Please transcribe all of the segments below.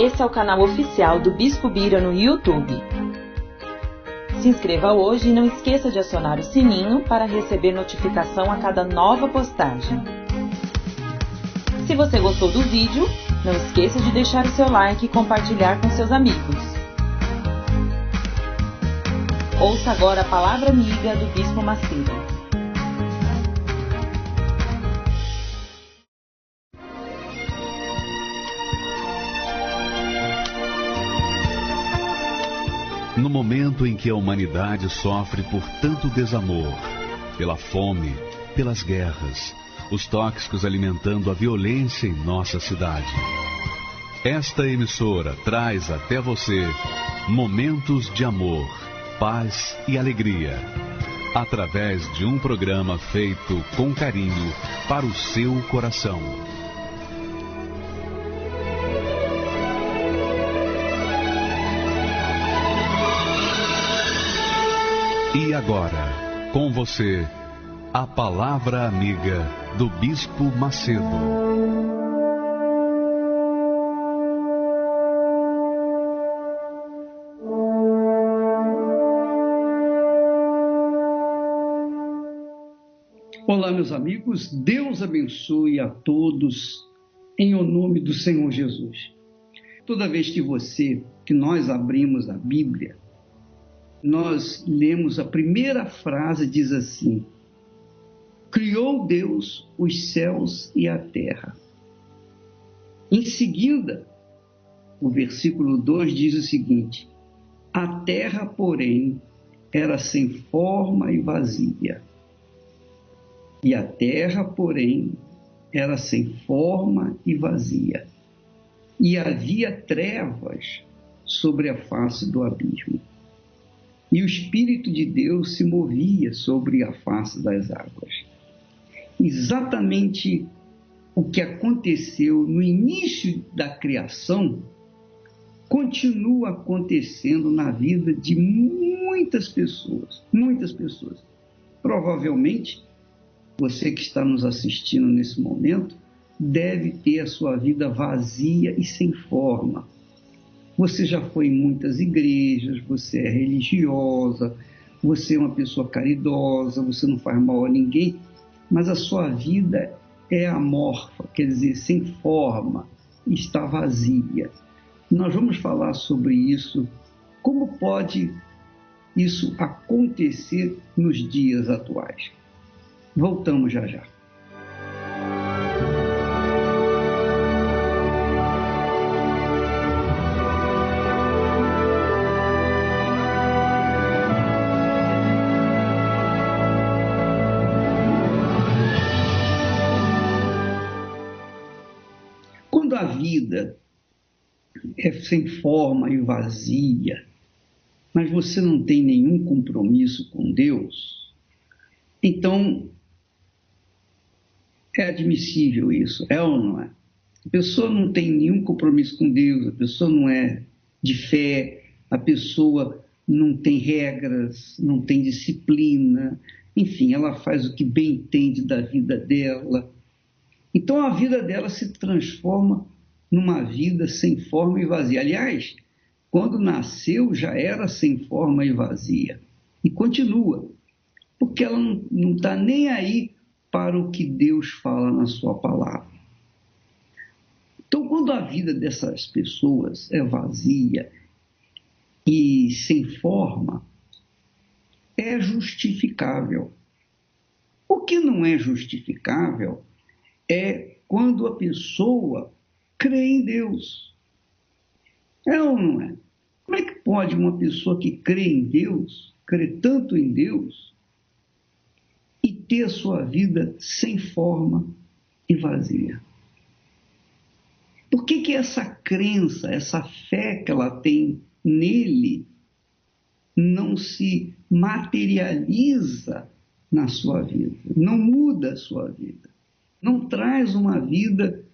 Esse é o canal oficial do Bispo Bira no YouTube. Se inscreva hoje e não esqueça de acionar o sininho para receber notificação a cada nova postagem. Se você gostou do vídeo, não esqueça de deixar o seu like e compartilhar com seus amigos. Ouça agora a palavra amiga do Bispo Macedo. No momento em que a humanidade sofre por tanto desamor, pela fome, pelas guerras, os tóxicos alimentando a violência em nossa cidade, esta emissora traz até você momentos de amor, paz e alegria, através de um programa feito com carinho para o seu coração. E agora, com você, a palavra amiga do Bispo Macedo. Olá, meus amigos, Deus abençoe a todos em o nome do Senhor Jesus. Toda vez que nós abrimos a Bíblia, nós lemos a primeira frase, diz assim: criou Deus os céus e a terra. Em seguida, o versículo 2 diz o seguinte: a terra, porém, era sem forma e vazia. E a terra, porém, era sem forma e vazia. E havia trevas sobre a face do abismo. E o Espírito de Deus se movia sobre a face das águas. Exatamente o que aconteceu no início da criação continua acontecendo na vida de muitas pessoas. Muitas pessoas. Provavelmente, você que está nos assistindo nesse momento deve ter a sua vida vazia e sem forma. Você já foi em muitas igrejas, você é religiosa, você é uma pessoa caridosa, você não faz mal a ninguém, mas a sua vida é amorfa, quer dizer, sem forma, está vazia. Nós vamos falar sobre isso, como pode isso acontecer nos dias atuais. Voltamos já já. Quando a vida é sem forma e vazia, mas você não tem nenhum compromisso com Deus, então é admissível isso, é ou não é? A pessoa não tem nenhum compromisso com Deus, a pessoa não é de fé, a pessoa não tem regras, não tem disciplina, enfim, ela faz o que bem entende da vida dela. Então a vida dela se transforma numa vida sem forma e vazia. Aliás, quando nasceu já era sem forma e vazia. E continua, porque ela não está nem aí para o que Deus fala na sua palavra. Então, quando a vida dessas pessoas é vazia e sem forma, é justificável. O que não é justificável é quando a pessoa crê em Deus. É ou não é? Como é que pode uma pessoa que crê em Deus, crê tanto em Deus, e ter a sua vida sem forma e vazia? Por que essa crença, essa fé que ela tem nele não se materializa na sua vida, não muda a sua vida, não traz uma vida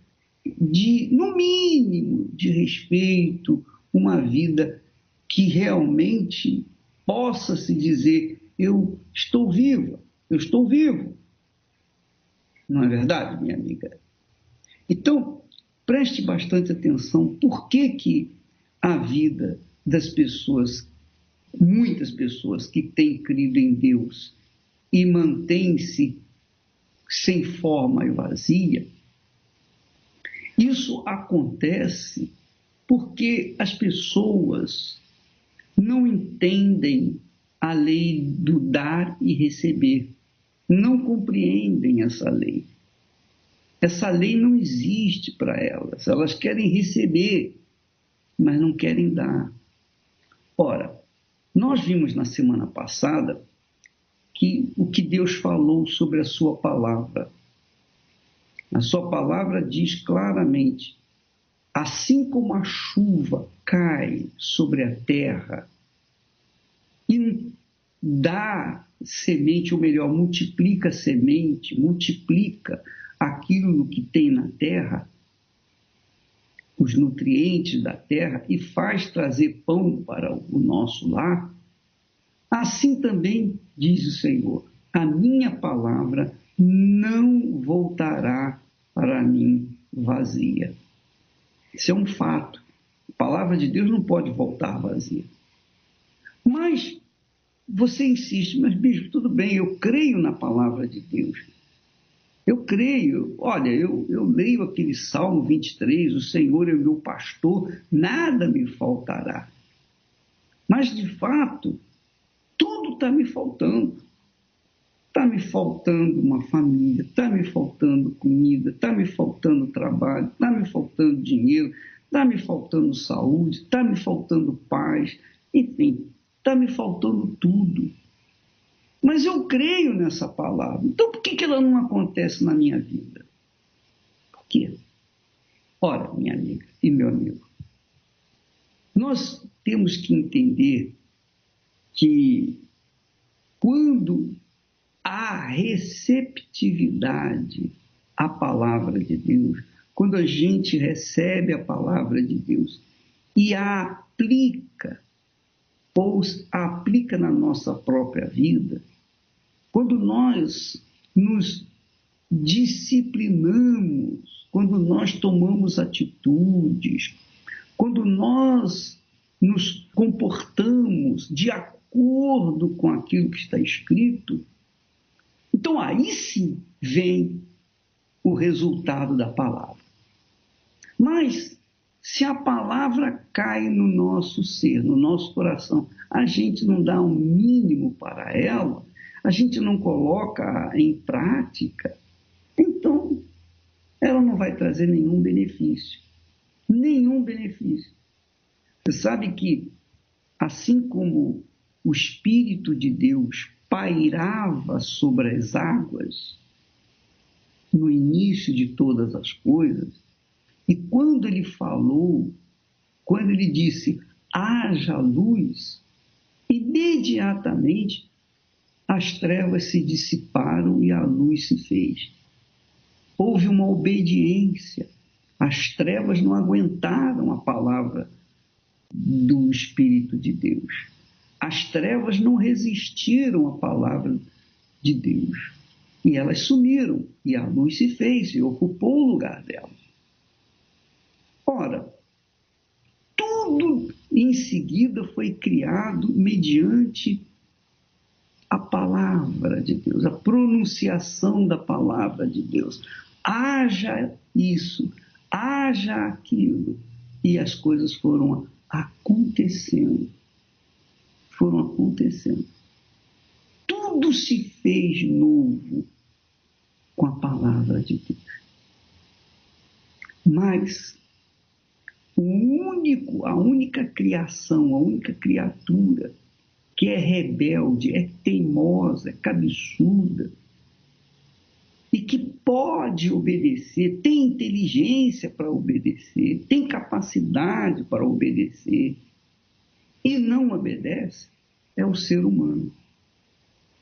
de, no mínimo, de respeito, uma vida que realmente possa se dizer: eu estou viva, eu estou vivo. Não é verdade, minha amiga? Então, Preste bastante atenção. Por que que a vida das pessoas, muitas pessoas que têm crido em Deus e mantêm-se sem forma e vazia, isso acontece porque as pessoas não entendem a lei do dar e receber, não compreendem essa lei. Essa lei não existe para elas, elas querem receber, mas não querem dar. Ora, nós vimos na semana passada que o que Deus falou sobre a sua palavra. A sua palavra diz claramente: assim como a chuva cai sobre a terra e dá semente, ou melhor, multiplica semente, multiplica aquilo que tem na terra, os nutrientes da terra, e faz trazer pão para o nosso lar, assim também diz o Senhor: a minha palavra não voltará para mim vazia. Isso é um fato. A palavra de Deus não pode voltar vazia. Mas você insiste: mas bispo, tudo bem, eu creio na palavra de Deus. Eu creio. Olha, eu leio aquele Salmo 23, o Senhor é o meu pastor, nada me faltará. Mas, de fato, tudo está me faltando. Está me faltando uma família, está me faltando comida, está me faltando trabalho, está me faltando dinheiro, está me faltando saúde, está me faltando paz, enfim, está me faltando tudo. Mas eu creio nessa palavra. Então, por que ela não acontece na minha vida? Por quê? Ora, minha amiga e meu amigo, nós temos que entender que quando há receptividade à palavra de Deus, quando a gente recebe a palavra de Deus e a aplica, ou a aplica na nossa própria vida, quando nós nos disciplinamos, quando nós tomamos atitudes, quando nós nos comportamos de acordo com aquilo que está escrito, então aí sim vem o resultado da palavra. Mas se a palavra cai no nosso ser, no nosso coração, a gente não dá um mínimo para ela, a gente não coloca em prática, então ela não vai trazer nenhum benefício. Nenhum benefício. Você sabe que, assim como o Espírito de Deus pairava sobre as águas no início de todas as coisas, e quando ele falou, quando ele disse, haja luz, imediatamente as trevas se dissiparam e a luz se fez. Houve uma obediência. As trevas não aguentaram a palavra do Espírito de Deus. As trevas não resistiram à palavra de Deus. E elas sumiram, e a luz se fez e ocupou o lugar delas. Ora, tudo em seguida foi criado mediante a palavra de Deus, a pronunciação da palavra de Deus. Haja isso, haja aquilo. E as coisas foram acontecendo. Foram acontecendo. Tudo se fez novo com a palavra de Deus. Mas a única criação, a única criatura que é rebelde, é teimosa, é cabeçuda, e que pode obedecer, tem inteligência para obedecer, tem capacidade para obedecer, e não obedece, é o ser humano.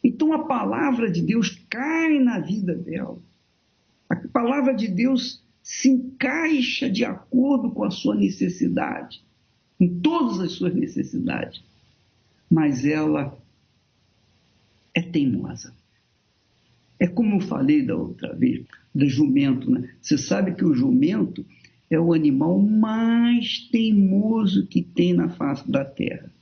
Então a palavra de Deus cai na vida dela. A palavra de Deus se encaixa de acordo com a sua necessidade, em todas as suas necessidades. Mas ela é teimosa. É como eu falei da outra vez, do jumento, né? Você sabe que o jumento, é o animal mais teimoso que tem na face da terra.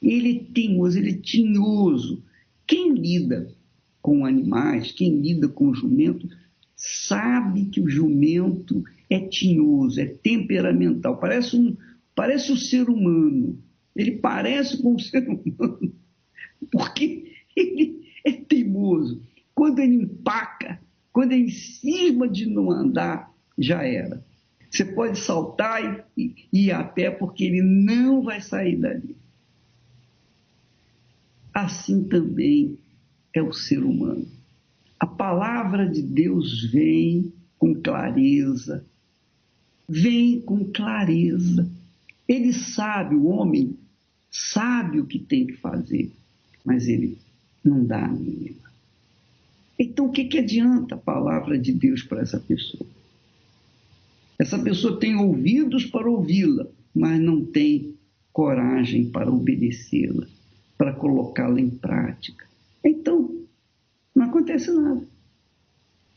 Ele é teimoso, ele é tinhoso. Quem lida com animais, quem lida com o jumento, sabe que o jumento é tinhoso, é temperamental, parece um ser humano. Ele parece com um ser humano, porque ele é teimoso. Quando ele empaca, quando ele cisma de não andar, já era. Você pode saltar e ir a pé, porque ele não vai sair dali. Assim também é o ser humano. A palavra de Deus vem com clareza. Vem com clareza. Ele sabe, o homem sabe o que tem que fazer, mas ele não dá a mínima. Então, o que adianta a palavra de Deus para essa pessoa? Essa pessoa tem ouvidos para ouvi-la, mas não tem coragem para obedecê-la, para colocá-la em prática. Então, não acontece nada.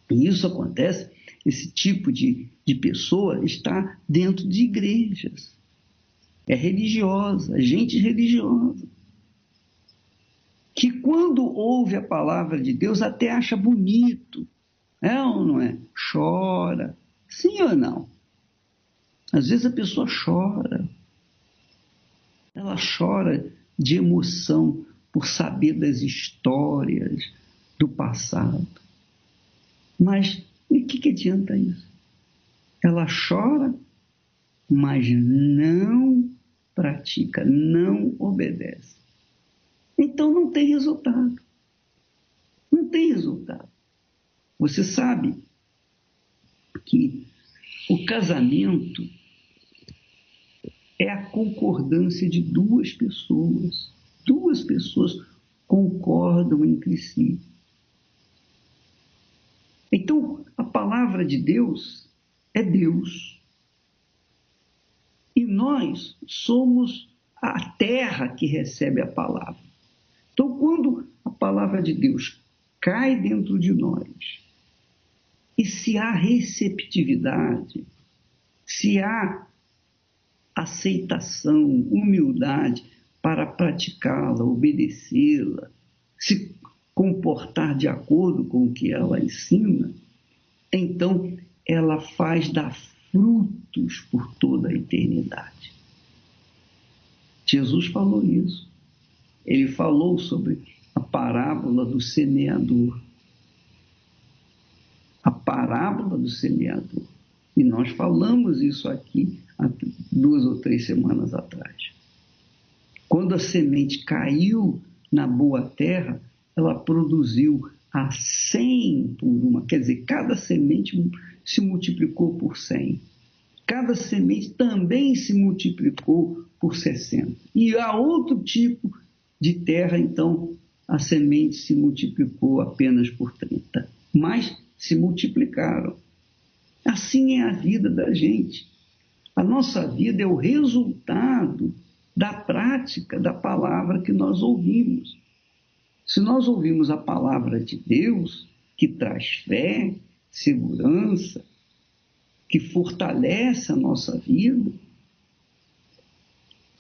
E isso acontece, esse tipo de pessoa está dentro de igrejas. É religiosa, gente religiosa. Que quando ouve a palavra de Deus até acha bonito. É ou não é? Chora. Sim ou não? Às vezes a pessoa chora. Ela chora de emoção por saber das histórias do passado. Mas e que adianta isso? Ela chora, mas não pratica, não obedece. Então não tem resultado. Não tem resultado. Você sabe que o casamento é a concordância de duas pessoas. Duas pessoas concordam entre si. Então, a palavra de Deus é Deus. E nós somos a terra que recebe a palavra. Então, quando a palavra de Deus cai dentro de nós, e se há receptividade, se há aceitação, humildade para praticá-la, obedecê-la, se comportar de acordo com o que ela ensina, então ela faz dar frutos por toda a eternidade. Jesus falou isso. Ele falou sobre a parábola do semeador. A parábola do semeador. E nós falamos isso aqui há 2 ou 3 semanas atrás. Quando a semente caiu na boa terra, ela produziu a 100 por uma. Quer dizer, cada semente se multiplicou por 100. Cada semente também se multiplicou por 60. E há outro tipo de terra, então, a semente se multiplicou apenas por 30. Mas se multiplicaram. Assim é a vida da gente. A nossa vida é o resultado da prática da palavra que nós ouvimos. Se nós ouvimos a palavra de Deus, que traz fé, segurança, que fortalece a nossa vida,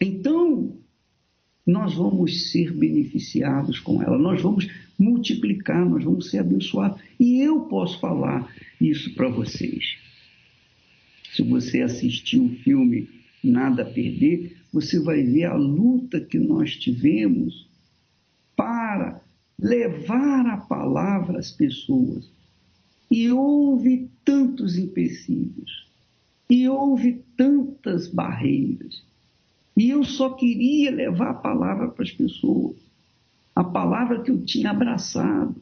então nós vamos ser beneficiados com ela, nós vamos multiplicar, nós vamos ser abençoados. E eu posso falar isso para vocês. Se você assistiu o filme Nada a Perder, você vai ver a luta que nós tivemos para levar a palavra às pessoas. E houve tantos empecilhos, e houve tantas barreiras. E eu só queria levar a palavra para as pessoas. A palavra que eu tinha abraçado.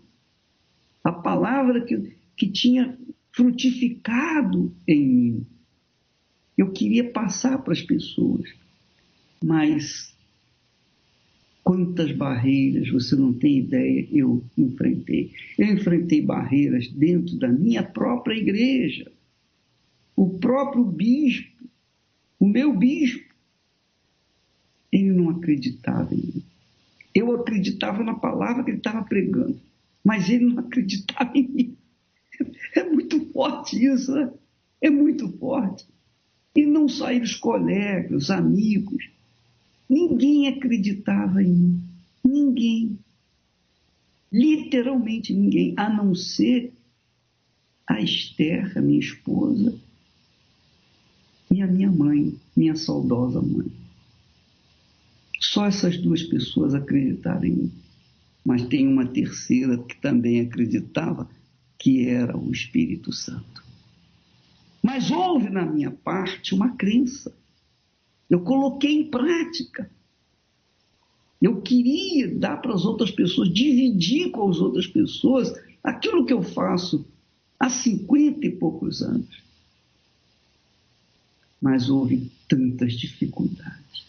A palavra que tinha frutificado em mim. Eu queria passar para as pessoas. Mas quantas barreiras, você não tem ideia, eu enfrentei. Eu enfrentei barreiras dentro da minha própria igreja. O próprio bispo, o meu bispo, ele não acreditava em mim. Eu acreditava na palavra que ele estava pregando, mas ele não acreditava em mim. É muito forte isso, né? É muito forte. E não saíram os colegas, os amigos. Ninguém acreditava em mim. Ninguém. Literalmente ninguém, a não ser a Esther, a minha esposa, e a minha mãe, minha saudosa mãe. Só essas duas pessoas acreditaram em mim. Mas tem uma terceira que também acreditava, que era o Espírito Santo. Mas houve na minha parte uma crença. Eu coloquei em prática. Eu queria dar para as outras pessoas, dividir com as outras pessoas aquilo que eu faço há 50 e poucos anos. Mas houve tantas dificuldades,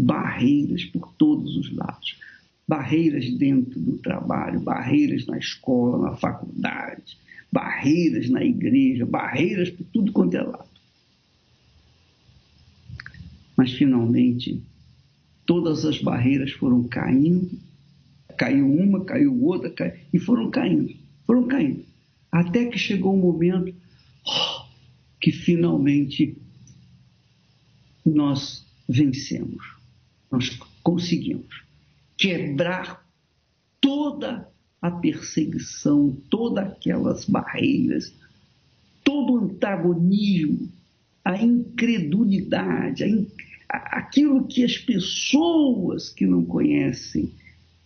barreiras por todos os lados. Barreiras dentro do trabalho, barreiras na escola, na faculdade, barreiras na igreja, barreiras por tudo quanto é lado. Mas, finalmente, todas as barreiras foram caindo, caiu uma, caiu outra, e foram caindo. Até que chegou um momento que, finalmente, nós vencemos, nós conseguimos quebrar toda a perseguição, todas aquelas barreiras, todo o antagonismo, a incredulidade, aquilo que as pessoas que não conhecem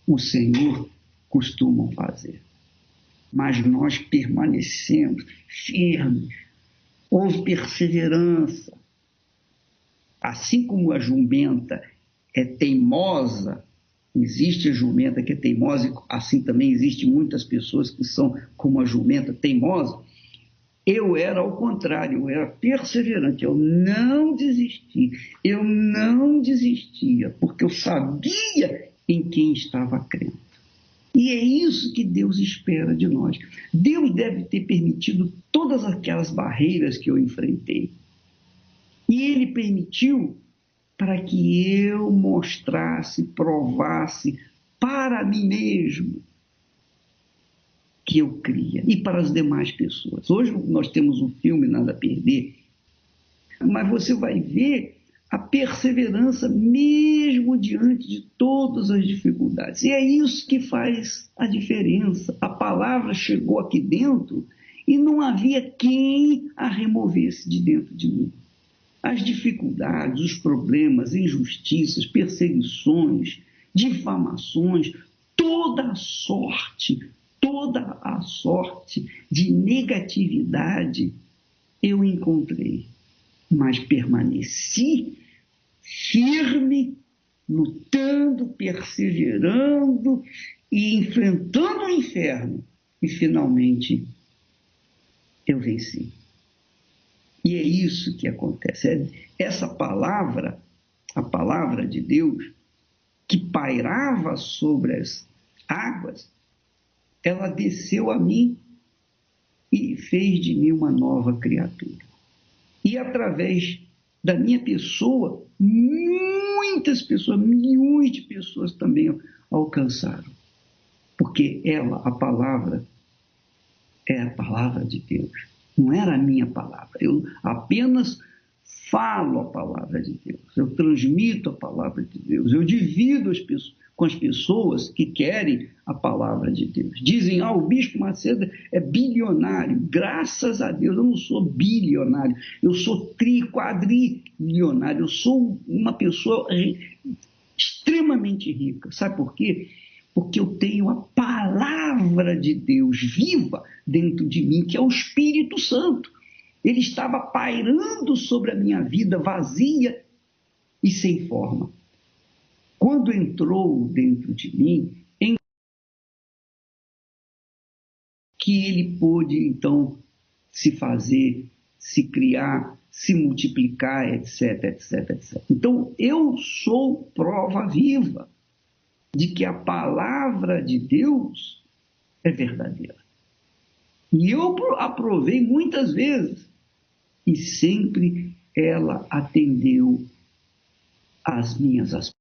o Senhor costumam fazer. Mas nós permanecemos firmes, houve perseverança. Assim como a jumenta é teimosa, existe a jumenta que é teimosa, assim também existem muitas pessoas que são como a jumenta teimosa. Eu era ao contrário, eu era perseverante, eu não desistia, porque eu sabia em quem estava crendo. E é isso que Deus espera de nós. Deus deve ter permitido todas aquelas barreiras que eu enfrentei. E Ele permitiu para que eu mostrasse, provasse para mim mesmo que eu cria, e para as demais pessoas. Hoje nós temos um filme, Nada a Perder, mas você vai ver a perseverança mesmo diante de todas as dificuldades. E é isso que faz a diferença. A palavra chegou aqui dentro e não havia quem a removesse de dentro de mim. As dificuldades, os problemas, injustiças, perseguições, difamações, toda a sorte de negatividade eu encontrei, mas permaneci firme, lutando, perseverando e enfrentando o inferno, e finalmente eu venci. E é isso que acontece. Essa palavra, a palavra de Deus, que pairava sobre as águas, ela desceu a mim e fez de mim uma nova criatura. E através da minha pessoa, muitas pessoas, milhões de pessoas também alcançaram. Porque ela, a palavra, é a palavra de Deus. Não era a minha palavra. Eu apenas falo a palavra de Deus. Eu transmito a palavra de Deus. Eu divido com as pessoas que querem a palavra de Deus. Dizem, o Bispo Macedo é bilionário. Graças a Deus, eu não sou bilionário. Eu sou quadrilionário. Eu sou uma pessoa extremamente rica. Sabe por quê? Porque eu tenho a palavra de Deus viva dentro de mim, que é o Espírito Santo. Ele estava pairando sobre a minha vida vazia e sem forma. Quando entrou dentro de mim, que ele pôde, então, se fazer, se criar, se multiplicar, etc, etc, etc. Então, eu sou prova viva de que a palavra de Deus é verdadeira. E eu aprovei muitas vezes, e sempre ela atendeu às minhas aspirações.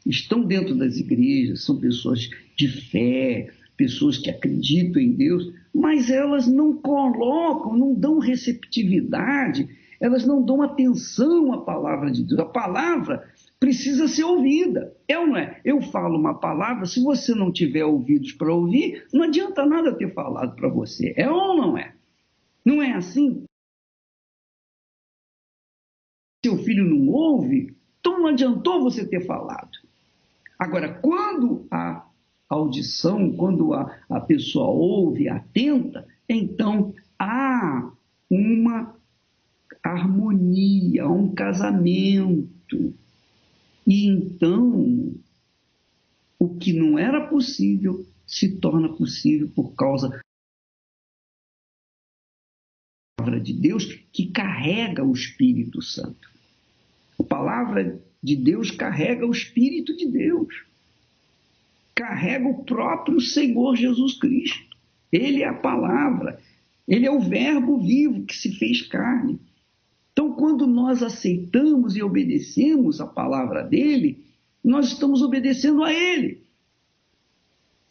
Estão dentro das igrejas, são pessoas de fé, pessoas que acreditam em Deus, mas elas não colocam, não dão receptividade, elas não dão atenção à palavra de Deus. A palavra precisa ser ouvida, é ou não é? Eu falo uma palavra, se você não tiver ouvidos para ouvir, não adianta nada eu ter falado para você, é ou não é? Não é assim? Seu filho não ouve, então não adiantou você ter falado. Agora, quando a audição, quando a pessoa ouve, atenta, então há uma harmonia, um casamento. E então, o que não era possível se torna possível por causa da palavra de Deus, que carrega o Espírito Santo. A palavra de Deus carrega o Espírito de Deus. Carrega o próprio Senhor Jesus Cristo. Ele é a palavra. Ele é o verbo vivo que se fez carne. Então, quando nós aceitamos e obedecemos a palavra dele, nós estamos obedecendo a ele.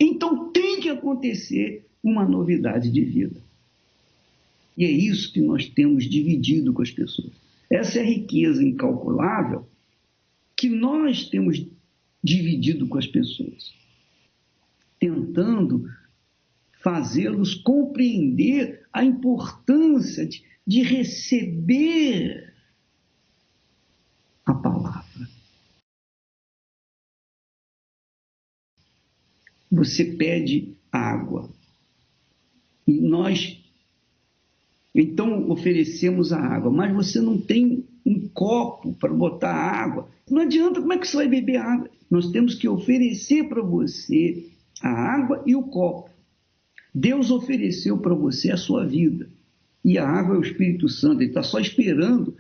Então, tem que acontecer uma novidade de vida. E é isso que nós temos dividido com as pessoas. Essa é a riqueza incalculável que nós temos dividido com as pessoas, tentando fazê-los compreender a importância de receber a palavra. Você pede água e nós então oferecemos a água, mas você não tem um copo para botar água. Não adianta, como é que você vai beber água? Nós temos que oferecer para você a água e o copo. Deus ofereceu para você a sua vida. E a água é o Espírito Santo, ele está só esperando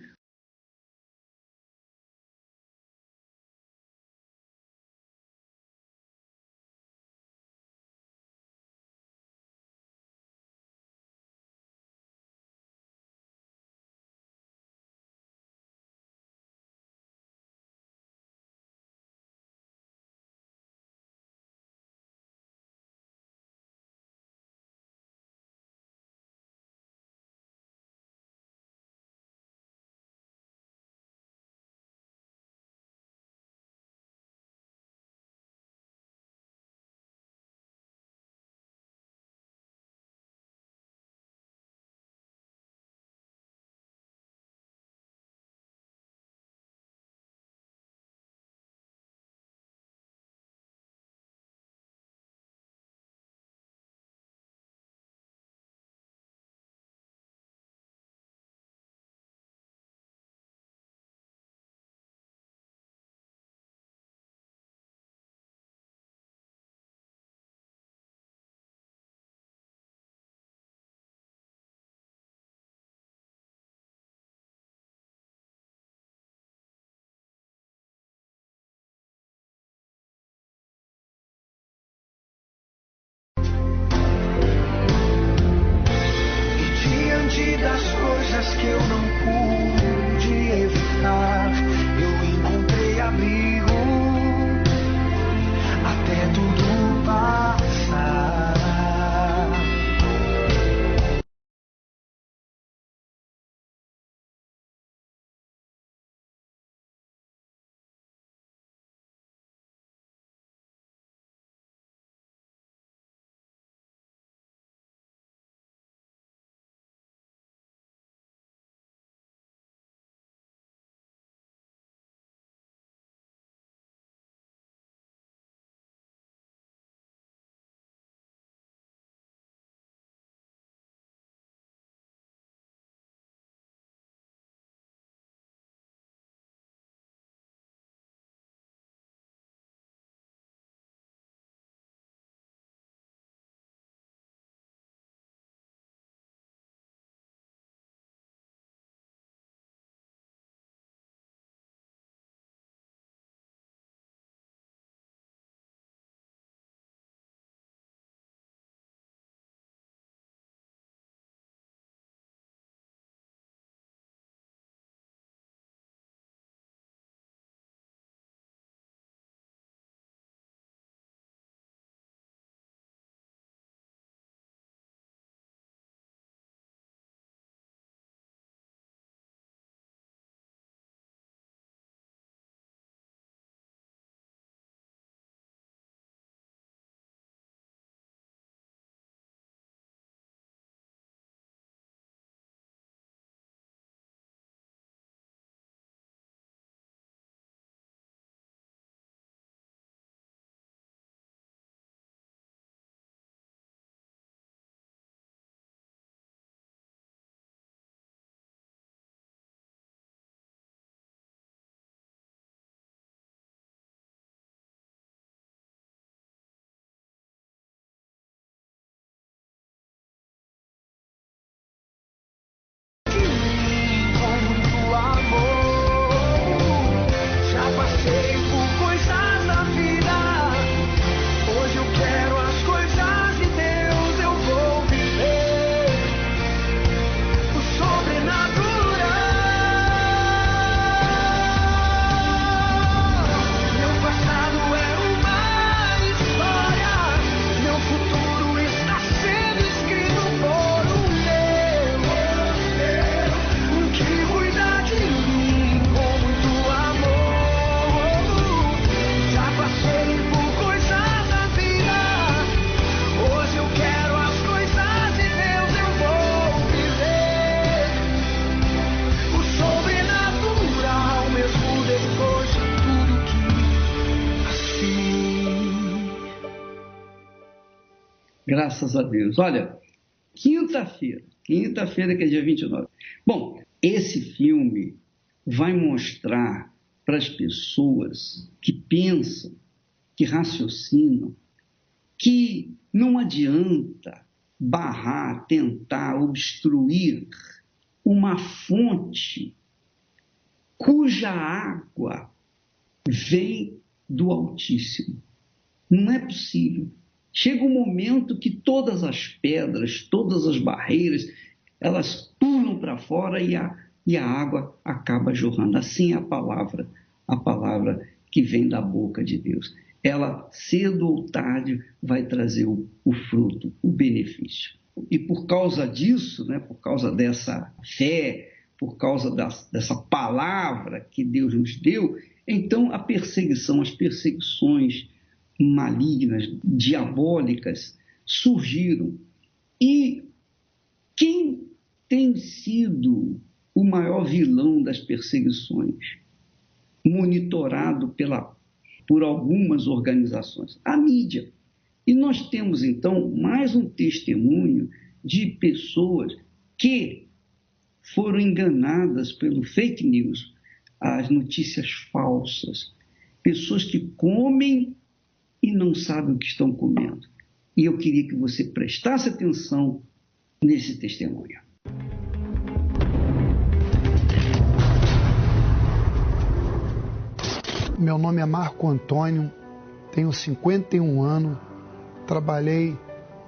diante das coisas que eu não pude evitar, eu encontrei abrigo até tudo passar. Graças a Deus. Olha, quinta-feira que é dia 29. Bom, esse filme vai mostrar para as pessoas que pensam, que raciocinam, que não adianta barrar, tentar obstruir uma fonte cuja água vem do Altíssimo. Não é possível. Chega um momento que todas as pedras, todas as barreiras, elas pulam para fora e a água acaba jorrando. Assim é a palavra que vem da boca de Deus. Ela, cedo ou tarde, vai trazer o fruto, o benefício. E por causa disso, né, por causa dessa fé, por causa dessa palavra que Deus nos deu, então as perseguições malignas, diabólicas, surgiram. E quem tem sido o maior vilão das perseguições, monitorado por algumas organizações? A mídia. E nós temos, então, mais um testemunho de pessoas que foram enganadas pelo fake news, as notícias falsas, pessoas que comem e não sabem o que estão comendo. E eu queria que você prestasse atenção nesse testemunho. Meu nome é Marco Antônio, tenho 51 anos, trabalhei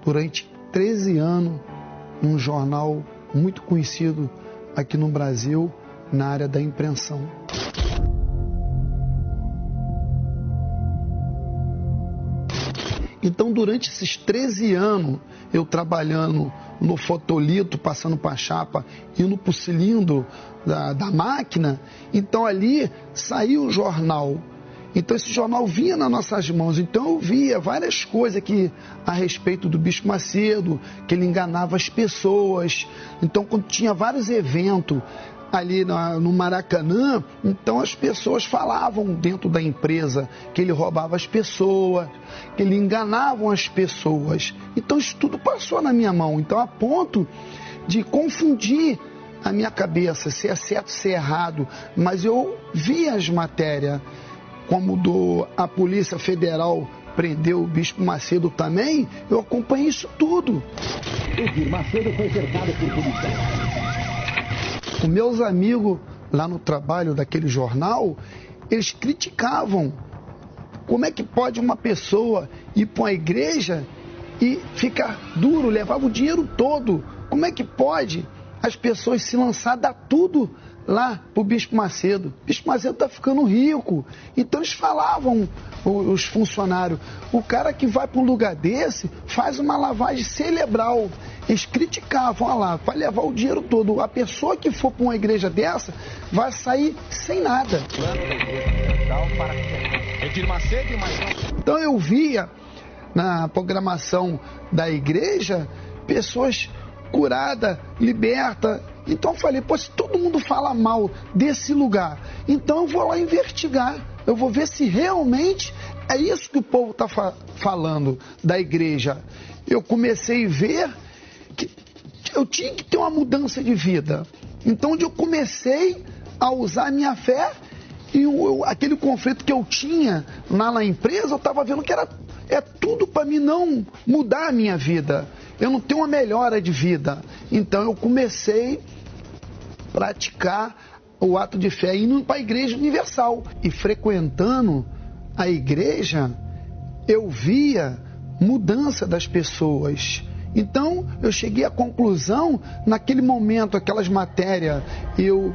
durante 13 anos num jornal muito conhecido aqui no Brasil, na área da impressão. Então, durante esses 13 anos, eu trabalhando no fotolito, passando para a chapa, indo para o cilindro da máquina, então ali saiu o jornal. Então esse jornal vinha nas nossas mãos, então eu via várias coisas aqui a respeito do Bispo Macedo, que ele enganava as pessoas. Então quando tinha vários eventos ali no Maracanã, então as pessoas falavam dentro da empresa que ele roubava as pessoas, que ele enganava as pessoas. Então isso tudo passou na minha mão, então a ponto de confundir a minha cabeça, se é certo, se é errado, mas eu via as matérias, como a Polícia Federal prendeu o Bispo Macedo também, eu acompanhei isso tudo. O Bispo Macedo foi cercado por policiais. Os meus amigos lá no trabalho daquele jornal, eles criticavam como é que pode uma pessoa ir para uma igreja e ficar duro, levava o dinheiro todo. Como é que pode as pessoas se lançar, dar tudo lá para o Bispo Macedo? O Bispo Macedo está ficando rico. Então eles falavam, os funcionários, o cara que vai para um lugar desse faz uma lavagem cerebral. Eles criticavam, olha lá, vai levar o dinheiro todo. A pessoa que for para uma igreja dessa vai sair sem nada. Então eu via na programação da igreja pessoas curadas, libertas. Então eu falei, pô, se todo mundo fala mal desse lugar, então eu vou lá investigar, eu vou ver se realmente é isso que o povo está falando da igreja. Eu comecei a ver que eu tinha que ter uma mudança de vida. Então onde eu comecei a usar a minha fé e aquele conflito que eu tinha lá na empresa, eu estava vendo que é tudo para mim não mudar a minha vida. Eu não tenho uma melhora de vida. Então eu comecei a praticar o ato de fé indo para a Igreja Universal. E frequentando a igreja, eu via mudança das pessoas. Então eu cheguei à conclusão, naquele momento, aquelas matérias, eu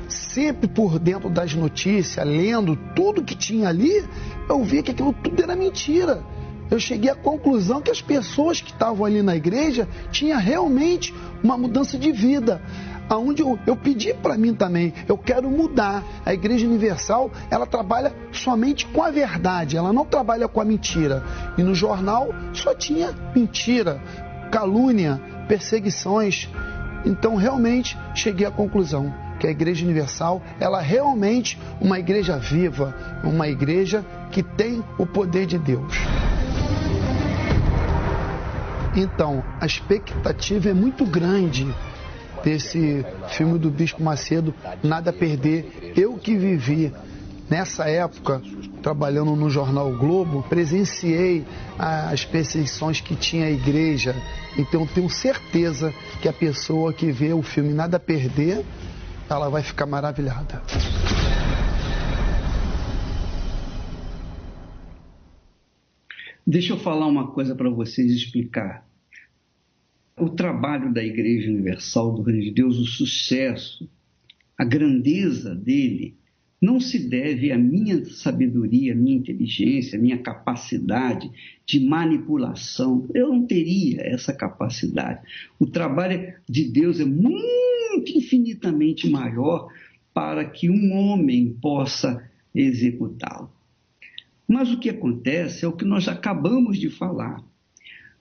sempre por dentro das notícias, lendo tudo que tinha ali, eu via que aquilo tudo era mentira. Eu cheguei à conclusão que as pessoas que estavam ali na igreja tinham realmente uma mudança de vida. Aonde eu pedi para mim também, eu quero mudar. A Igreja Universal, ela trabalha somente com a verdade, ela não trabalha com a mentira. E no jornal só tinha mentira, calúnia, perseguições. Então realmente cheguei à conclusão que a Igreja Universal, ela é realmente uma igreja viva, uma igreja que tem o poder de Deus. Então, a expectativa é muito grande desse filme do Bispo Macedo, Nada a Perder. Eu que vivi nessa época, trabalhando no jornal o Globo, presenciei as perseguições que tinha a igreja. Então, tenho certeza que a pessoa que vê o filme Nada a Perder, ela vai ficar maravilhada. Deixa eu falar uma coisa para vocês explicar. O trabalho da Igreja Universal do Reino de Deus, o sucesso, a grandeza dele, não se deve à minha sabedoria, à minha inteligência, à minha capacidade de manipulação. Eu não teria essa capacidade. O trabalho de Deus é muito, infinitamente maior para que um homem possa executá-lo. Mas o que acontece é o que nós acabamos de falar.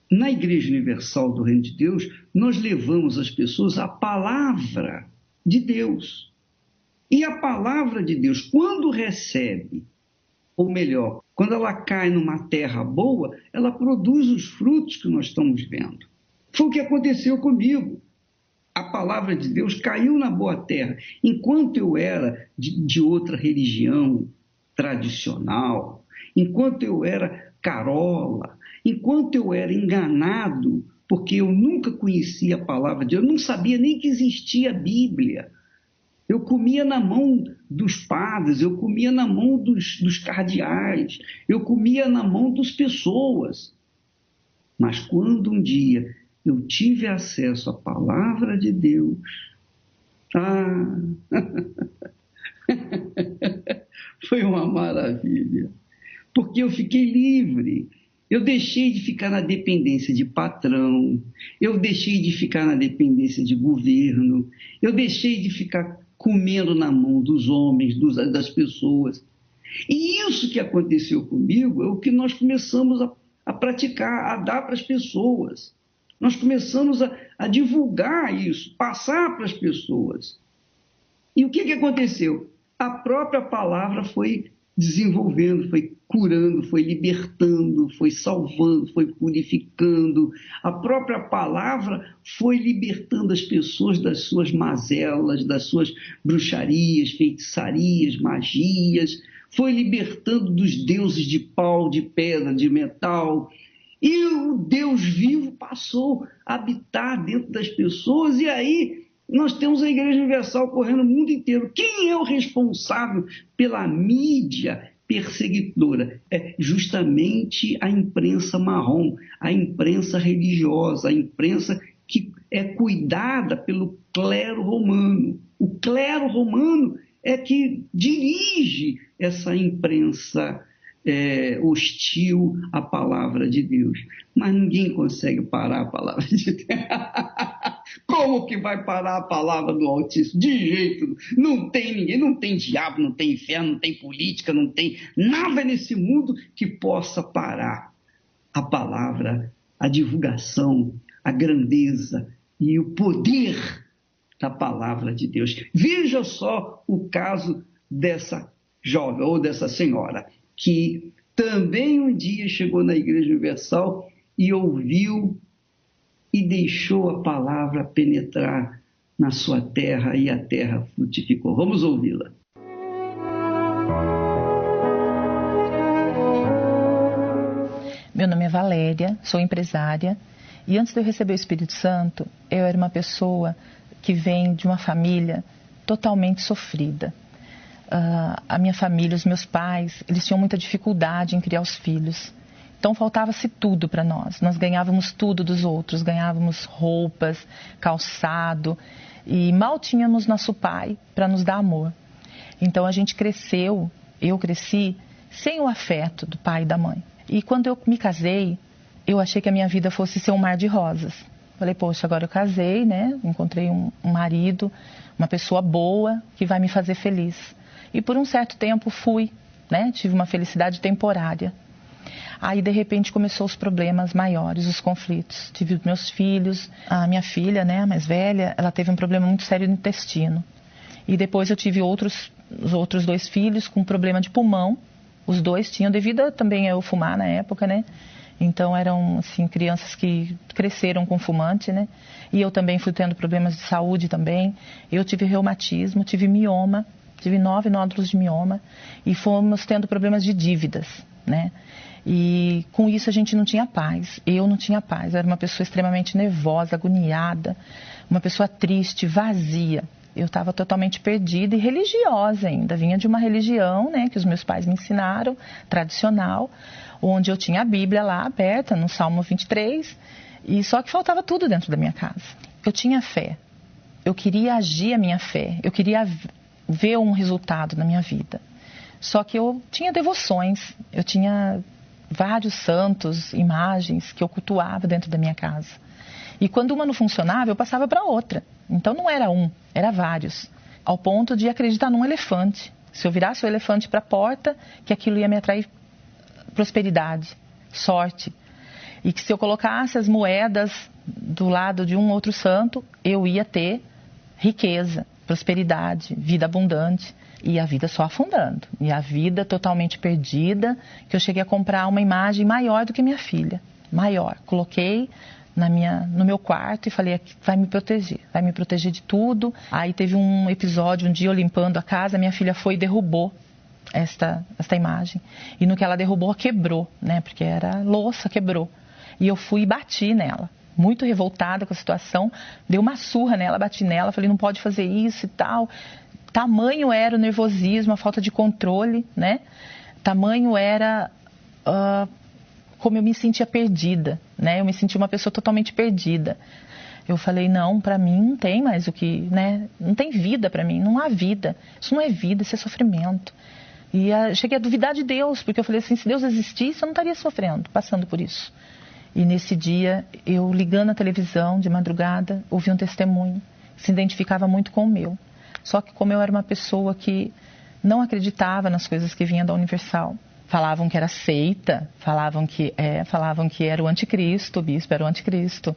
Na Igreja Universal do Reino de Deus, nós levamos as pessoas à palavra de Deus. E a palavra de Deus, quando recebe, ou melhor, quando ela cai numa terra boa, ela produz os frutos que nós estamos vendo. Foi o que aconteceu comigo. A palavra de Deus caiu na boa terra. Enquanto eu era de outra religião tradicional, enquanto eu era carola, enquanto eu era enganado, porque eu nunca conhecia a palavra de Deus, eu não sabia nem que existia a Bíblia. Eu comia na mão dos padres, eu comia na mão dos cardeais, eu comia na mão das pessoas. Mas quando um dia eu tive acesso à palavra de Deus, foi uma maravilha, porque eu fiquei livre. Eu deixei de ficar na dependência de patrão, eu deixei de ficar na dependência de governo, eu deixei de ficar comendo na mão dos homens, das pessoas. E isso que aconteceu comigo é o que nós começamos a praticar, a dar para as pessoas. Nós começamos a divulgar isso, passar para as pessoas. E o que aconteceu? A própria palavra foi desenvolvendo, foi curando, foi libertando, foi salvando, foi purificando. A própria palavra foi libertando as pessoas das suas mazelas, das suas bruxarias, feitiçarias, magias, foi libertando dos deuses de pau, de pedra, de metal. E o Deus vivo passou a habitar dentro das pessoas, e aí nós temos a Igreja Universal correndo o mundo inteiro. Quem é o responsável pela mídia perseguidora? É justamente a imprensa marrom, a imprensa religiosa, a imprensa que é cuidada pelo clero romano. O clero romano é que dirige essa imprensa hostil à palavra de Deus. Mas ninguém consegue parar a palavra de Deus. Como que vai parar a palavra do Altíssimo? De jeito nenhum. Não tem ninguém, não tem diabo, não tem inferno, não tem política, não tem nada nesse mundo que possa parar a palavra, a divulgação, a grandeza e o poder da palavra de Deus. Veja só o caso dessa jovem ou dessa senhora, que também um dia chegou na Igreja Universal e ouviu e deixou a palavra penetrar na sua terra e a terra frutificou. Vamos ouvi-la. Meu nome é Valéria, sou empresária e antes de eu receber o Espírito Santo, eu era uma pessoa que vem de uma família totalmente sofrida. A minha família, os meus pais, eles tinham muita dificuldade em criar os filhos. Então faltava-se tudo para nós. Nós ganhávamos tudo dos outros, ganhávamos roupas, calçado e mal tínhamos nosso pai para nos dar amor. Então a gente cresceu, eu cresci sem o afeto do pai e da mãe. E quando eu me casei, eu achei que a minha vida fosse ser um mar de rosas. Falei, poxa, agora eu casei, né? Encontrei um marido, uma pessoa boa que vai me fazer feliz. E por um certo tempo fui, né? Tive uma felicidade temporária. Aí, de repente, começou os problemas maiores, os conflitos. Tive os meus filhos, a minha filha, né, a mais velha, ela teve um problema muito sério no intestino. E depois eu tive os outros 2 filhos com problema de pulmão. Os 2 tinham, devido a também eu fumar na época, né? Então eram assim, crianças que cresceram com fumante, né? E eu também fui tendo problemas de saúde também. Eu tive reumatismo, tive mioma, tive 9 nódulos de mioma e fomos tendo problemas de dívidas, né? E com isso a gente não tinha paz. Eu não tinha paz. Eu era uma pessoa extremamente nervosa, agoniada, uma pessoa triste, vazia. Eu estava totalmente perdida e religiosa ainda. Vinha de uma religião, né, que os meus pais me ensinaram, tradicional, onde eu tinha a Bíblia lá aberta, no Salmo 23, e só que faltava tudo dentro da minha casa. Eu tinha fé. Eu queria agir a minha fé. Eu queria ver um resultado na minha vida. Só que eu tinha devoções. Eu tinha vários santos, imagens que eu cultuava dentro da minha casa. E quando uma não funcionava, eu passava para outra. Então não era um, era vários. Ao ponto de acreditar num elefante. Se eu virasse o elefante para a porta, que aquilo ia me atrair prosperidade, sorte. E que se eu colocasse as moedas do lado de um outro santo, eu ia ter riqueza, prosperidade, vida abundante. E a vida só afundando. E a vida totalmente perdida, que eu cheguei a comprar uma imagem maior do que minha filha. Maior. Coloquei no meu quarto e falei, vai me proteger de tudo. Aí teve um episódio, um dia eu limpando a casa, minha filha foi e derrubou esta imagem. E no que ela derrubou, quebrou, né? Porque era louça, quebrou. E eu fui e bati nela. Muito revoltada com a situação, dei uma surra nela, bati nela, falei, não pode fazer isso e tal. Tamanho era o nervosismo, a falta de controle, né? Tamanho era como eu me sentia perdida, né? Eu me sentia uma pessoa totalmente perdida. Eu falei, não, para mim não tem mais o que, né? Não tem vida para mim, não há vida. Isso não é vida, isso é sofrimento. E cheguei a duvidar de Deus, porque eu falei assim, se Deus existisse, eu não estaria sofrendo, passando por isso. E nesse dia, eu ligando a televisão de madrugada, ouvi um testemunho que se identificava muito com o meu. Só que como eu era uma pessoa que não acreditava nas coisas que vinham da Universal, falavam que era seita, falavam que era o anticristo, o bispo era o anticristo.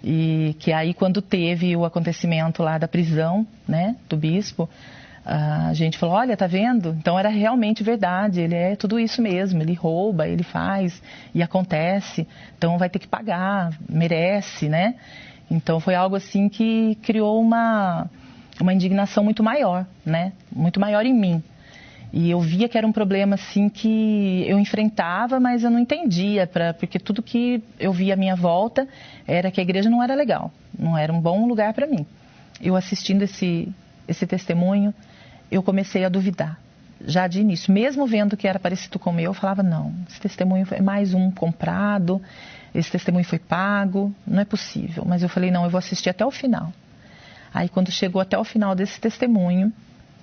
E que aí quando teve o acontecimento lá da prisão, né, do bispo, a gente falou, olha, tá vendo? Então era realmente verdade, ele é tudo isso mesmo, ele rouba, ele faz e acontece, então vai ter que pagar, merece, né? Então foi algo assim que criou uma indignação muito maior, né? Muito maior em mim. E eu via que era um problema assim que eu enfrentava, mas eu não entendia, porque tudo que eu via à minha volta era que a igreja não era legal, não era um bom lugar para mim. Eu assistindo esse testemunho, eu comecei a duvidar, já de início. Mesmo vendo que era parecido com o meu, eu falava, não, esse testemunho é mais um comprado, esse testemunho foi pago, não é possível. Mas eu falei, não, eu vou assistir até o final. Aí quando chegou até o final desse testemunho,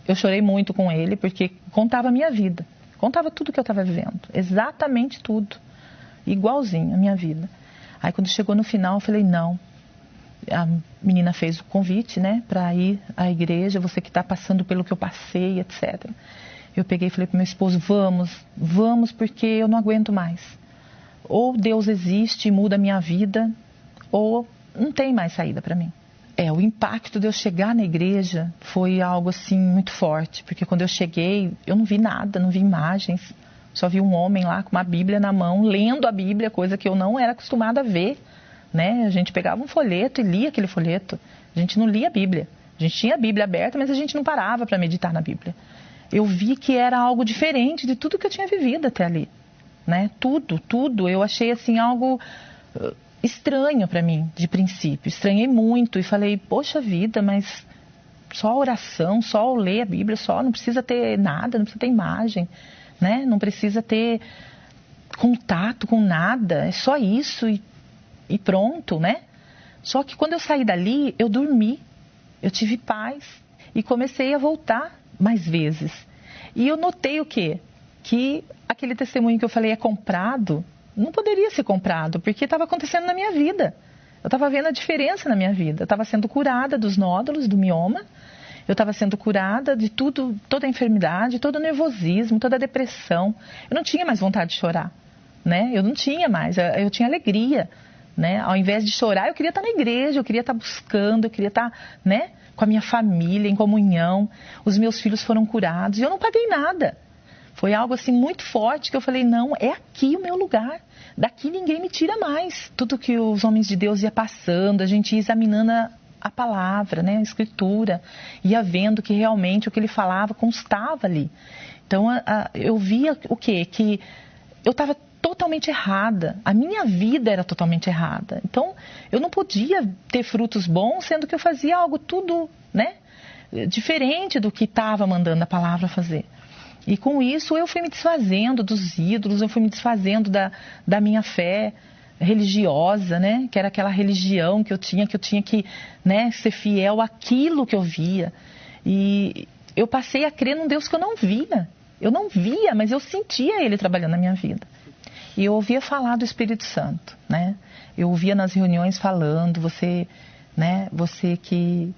eu chorei muito com ele, porque contava a minha vida. Contava tudo que eu estava vivendo. Exatamente tudo. Igualzinho a minha vida. Aí quando chegou no final, eu falei, não. A menina fez o convite, né, para ir à igreja, você que está passando pelo que eu passei, etc. Eu peguei e falei para meu esposo, vamos porque eu não aguento mais. Ou Deus existe e muda a minha vida, ou não tem mais saída para mim. O impacto de eu chegar na igreja foi algo assim muito forte, porque quando eu cheguei, eu não vi nada, não vi imagens, só vi um homem lá com uma Bíblia na mão, lendo a Bíblia, coisa que eu não era acostumada a ver, né? A gente pegava um folheto e lia aquele folheto, a gente não lia a Bíblia, a gente tinha a Bíblia aberta, mas a gente não parava para meditar na Bíblia. Eu vi que era algo diferente de tudo que eu tinha vivido até ali, né? Tudo, eu achei assim algo estranho para mim, de princípio. Estranhei muito e falei, poxa vida, mas só oração, só ler a Bíblia, só não precisa ter nada, não precisa ter imagem, né? Não precisa ter contato com nada, é só isso e pronto, né? Só que quando eu saí dali, eu dormi, eu tive paz e comecei a voltar mais vezes. E eu notei o quê? Que aquele testemunho que eu falei é comprado, não poderia ser comprado, porque estava acontecendo na minha vida. Eu estava vendo a diferença na minha vida. Eu estava sendo curada dos nódulos, do mioma. Eu estava sendo curada de tudo, toda a enfermidade, todo o nervosismo, toda a depressão. Eu não tinha mais vontade de chorar, né? Eu não tinha mais, eu tinha alegria, né? Ao invés de chorar, eu queria estar na igreja, eu queria estar buscando, eu queria estar, né, com a minha família, em comunhão. Os meus filhos foram curados e eu não paguei nada. Foi algo assim muito forte que eu falei, não, é aqui o meu lugar. Daqui ninguém me tira mais. Tudo que os homens de Deus ia passando, a gente ia examinando a palavra, né, a escritura, ia vendo que realmente o que ele falava constava ali. Então eu via o quê? Que eu estava totalmente errada. A minha vida era totalmente errada. Então eu não podia ter frutos bons, sendo que eu fazia algo tudo, né, diferente do que estava mandando a palavra fazer. E com isso eu fui me desfazendo dos ídolos, eu fui me desfazendo da minha fé religiosa, né? Que era aquela religião que eu tinha que, né, ser fiel àquilo que eu via. E eu passei a crer num Deus que eu não via. Eu não via, mas eu sentia Ele trabalhando na minha vida. E eu ouvia falar do Espírito Santo, né? Eu ouvia nas reuniões falando, você que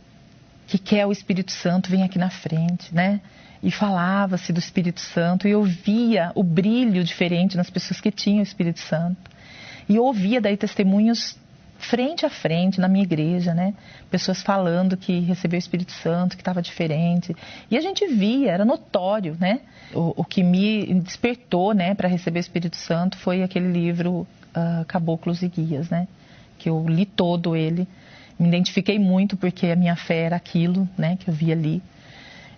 quer o Espírito Santo, vem aqui na frente, né? E falava-se do Espírito Santo, e eu via o brilho diferente nas pessoas que tinham o Espírito Santo. E eu ouvia daí testemunhos frente a frente na minha igreja, né? Pessoas falando que recebeu o Espírito Santo, que estava diferente. E a gente via, era notório, né? O que me despertou, né, para receber o Espírito Santo foi aquele livro Caboclos e Guias, né? Que eu li todo ele. Me identifiquei muito porque a minha fé era aquilo, né, que eu via ali.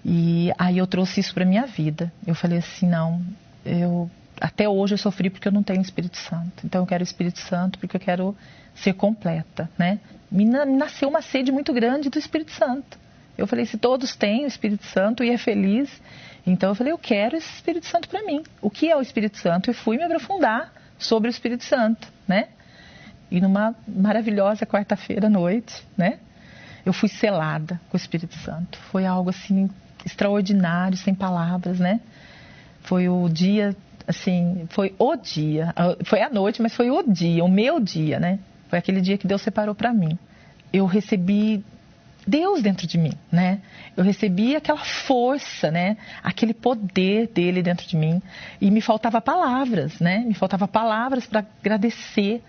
E aí eu trouxe isso para a minha vida. Eu falei assim, não, até hoje eu sofri porque eu não tenho o Espírito Santo. Então eu quero o Espírito Santo porque eu quero ser completa, né? Me nasceu uma sede muito grande do Espírito Santo. Eu falei, se todos têm o Espírito Santo e é feliz, então eu falei, eu quero esse Espírito Santo para mim. O que é o Espírito Santo? E fui me aprofundar sobre o Espírito Santo, né? E numa maravilhosa quarta-feira à noite, né? Eu fui selada com o Espírito Santo. Foi algo assim extraordinário, sem palavras, né? Foi o dia, assim, foi a noite, mas foi o dia, o meu dia, né? Foi aquele dia que Deus separou para mim. Eu recebi Deus dentro de mim, né? Eu recebi aquela força, né? Aquele poder dele dentro de mim. E me faltava palavras, né? Me faltava palavras para agradecer,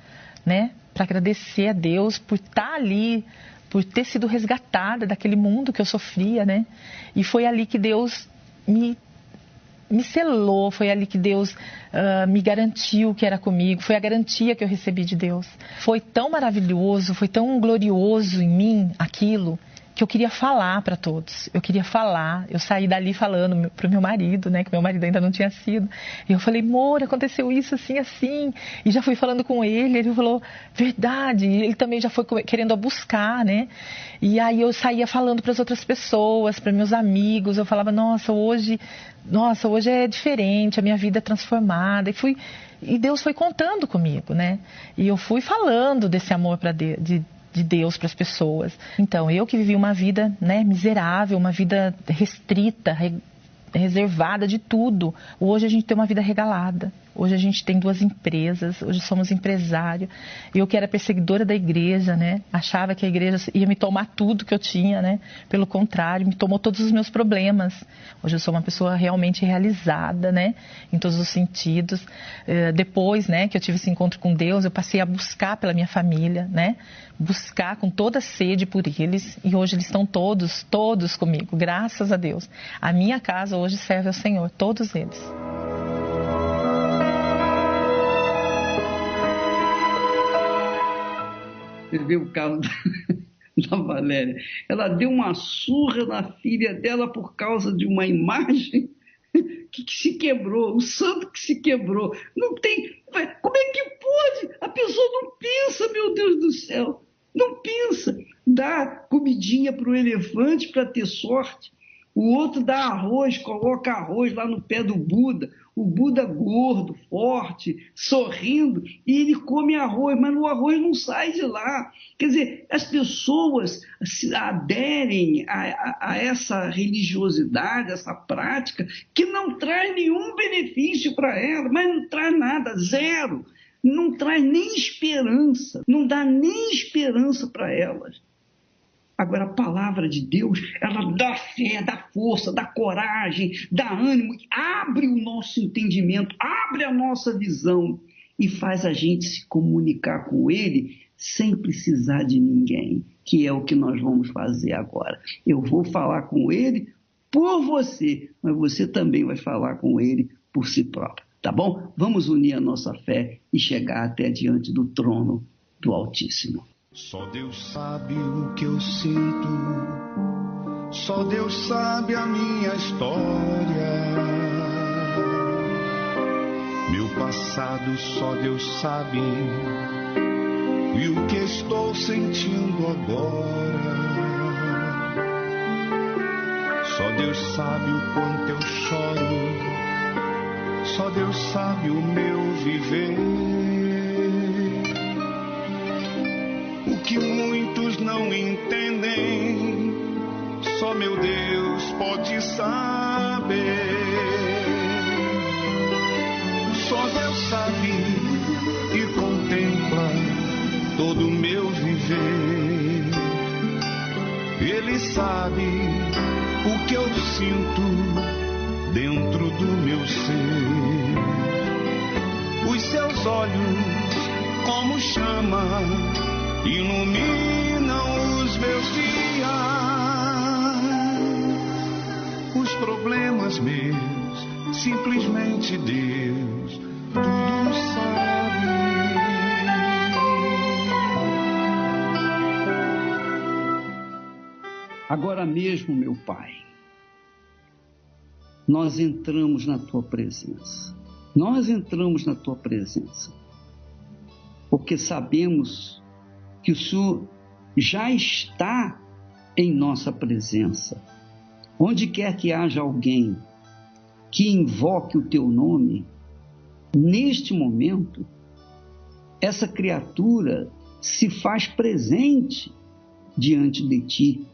né? Para agradecer a Deus por estar ali, por ter sido resgatada daquele mundo que eu sofria, né? E foi ali que Deus me selou, foi ali que Deus me garantiu que era comigo, foi a garantia que eu recebi de Deus. Foi tão maravilhoso, foi tão glorioso em mim aquilo, que eu queria falar para todos. Eu queria falar, eu saí dali falando pro meu marido, né, que meu marido ainda não tinha sido. E eu falei, amor, aconteceu isso assim, assim. E já fui falando com ele falou, verdade. E ele também já foi querendo buscar, né. E aí eu saía falando para as outras pessoas, para meus amigos. Eu falava, nossa, hoje é diferente, a minha vida é transformada. E Deus foi contando comigo, né. E eu fui falando desse amor de Deus para as pessoas. Então, eu que vivi uma vida, né, miserável, uma vida restrita, reservada de tudo. Hoje a gente tem uma vida regalada. Hoje a gente tem 2 empresas, hoje somos empresário. Eu que era perseguidora da igreja, né? Achava que a igreja ia me tomar tudo que eu tinha, né? Pelo contrário, me tomou todos os meus problemas. Hoje eu sou uma pessoa realmente realizada, né? Em todos os sentidos. Depois, né, que eu tive esse encontro com Deus, eu passei a buscar pela minha família, né? Buscar com toda sede por eles. E hoje eles estão todos comigo, graças a Deus. A minha casa hoje serve ao Senhor, todos eles. Você vê o caso da Valéria. Ela deu uma surra na filha dela por causa de uma imagem que se quebrou, o santo que se quebrou. Não tem. Como é que pode? A pessoa não pensa, meu Deus do céu. Não pensa. Dá comidinha para o elefante para ter sorte. O outro dá arroz, coloca arroz lá no pé do Buda. O Buda gordo, forte, sorrindo, e ele come arroz, mas o arroz não sai de lá. Quer dizer, as pessoas se aderem a essa religiosidade, essa prática, que não traz nenhum benefício para ela, mas não traz nada, zero. Não traz nem esperança, não dá nem esperança para elas. Agora, a palavra de Deus, ela dá fé, dá força, dá coragem, dá ânimo, abre o nosso entendimento, abre a nossa visão e faz a gente se comunicar com Ele sem precisar de ninguém, que é o que nós vamos fazer agora. Eu vou falar com Ele por você, mas você também vai falar com Ele por si própria, tá bom? Vamos unir a nossa fé e chegar até diante do trono do Altíssimo. Só Deus sabe o que eu sinto, só Deus sabe a minha história. Meu passado só Deus sabe, e o que estou sentindo agora. Só Deus sabe o quanto eu choro, só Deus sabe o meu viver. O que muitos não entendem, só meu Deus pode saber. Só Deus sabe e contempla todo o meu viver. Ele sabe o que eu sinto dentro do meu ser. Os seus olhos, como chama, iluminam os meus dias. Os problemas meus, simplesmente Deus tudo sabe. Agora mesmo, meu Pai, nós entramos na Tua presença. Nós entramos na Tua presença, porque sabemos que o Senhor já está em nossa presença. Onde quer que haja alguém que invoque o Teu nome, neste momento, essa criatura se faz presente diante de Ti.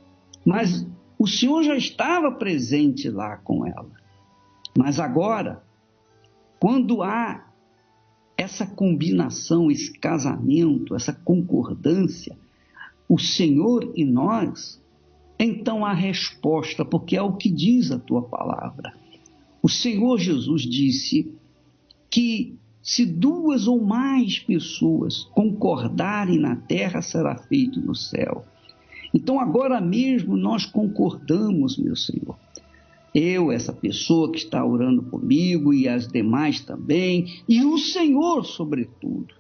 Mas o Senhor já estava presente lá com ela. Mas agora, quando há essa combinação, esse casamento, essa concordância, o Senhor e nós, então há resposta, porque é o que diz a Tua palavra. O Senhor Jesus disse que se 2 ou mais pessoas concordarem na terra, será feito no céu. Então agora mesmo nós concordamos, meu Senhor. Eu, essa pessoa que está orando comigo e as demais também, e o Senhor sobretudo.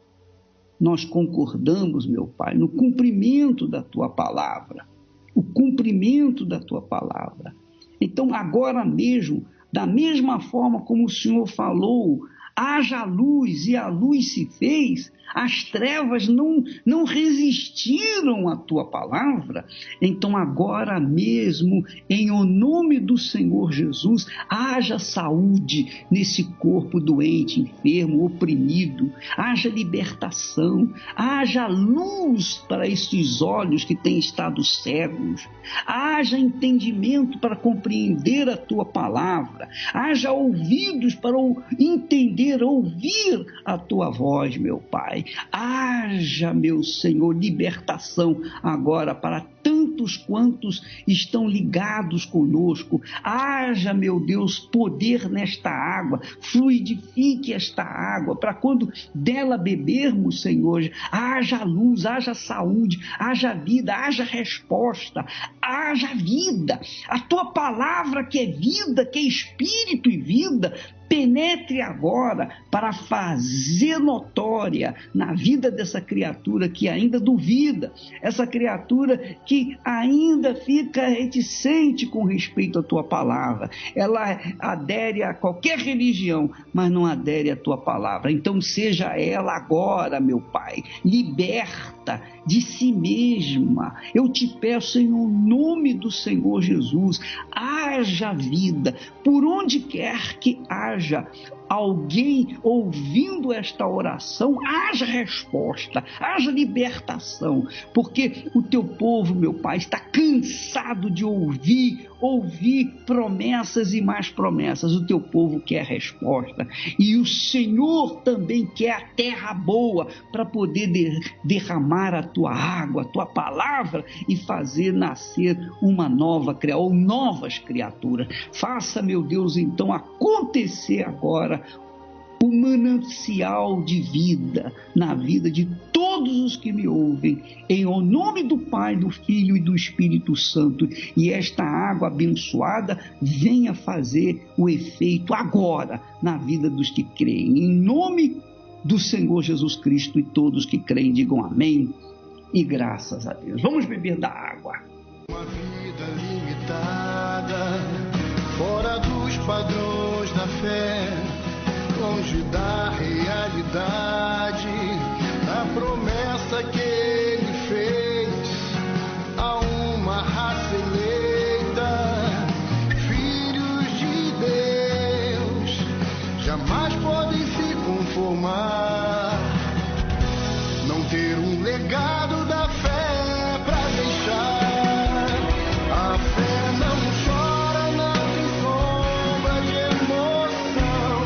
Nós concordamos, meu Pai, no cumprimento da Tua palavra. O cumprimento da Tua palavra. Então agora mesmo, da mesma forma como o Senhor falou, haja luz e a luz se fez, as trevas não resistiram à Tua palavra. Então agora mesmo, em o nome do Senhor Jesus, haja saúde nesse corpo doente, enfermo, oprimido, haja libertação, haja luz para estes olhos que têm estado cegos, haja entendimento para compreender a Tua palavra, haja ouvidos para entender, ouvir a Tua voz, meu Pai. Haja, meu Senhor, libertação agora para tantos quantos estão ligados conosco. Haja, meu Deus, poder nesta água, fluidifique esta água, para quando dela bebermos, Senhor, haja luz, haja saúde, haja vida, haja resposta, haja vida. A Tua palavra que é vida, que é espírito e vida, penetre agora para fazer notória na vida dessa criatura que ainda duvida, essa criatura que ainda fica reticente com respeito à Tua palavra. Ela adere a qualquer religião, mas não adere à Tua palavra. Então seja ela agora, meu Pai, liberta de si mesma. Eu te peço em nome do Senhor Jesus, haja vida, por onde quer que haja alguém ouvindo esta oração, haja resposta, haja libertação, porque o Teu povo, meu Pai, está cansado de ouvir promessas e mais promessas. O Teu povo quer resposta, e o Senhor também quer a terra boa para poder derramar a Tua água, a Tua palavra e fazer nascer uma nova criatura, ou novas criaturas. Faça, meu Deus, então acontecer agora o manancial de vida na vida de todos os que me ouvem, em nome do Pai, do Filho e do Espírito Santo. E esta água abençoada venha fazer o efeito agora na vida dos que creem. Em nome do Senhor Jesus Cristo, e todos que creem digam amém e graças a Deus. Vamos beber da água. Uma vida limitada, fora dos padrões da fé, longe da realidade, a promessa que ele fez a uma raça eleita, filhos de Deus, jamais podem se conformar, não ter um legado da fé pra deixar. A fé não chora, não tem sombra de emoção,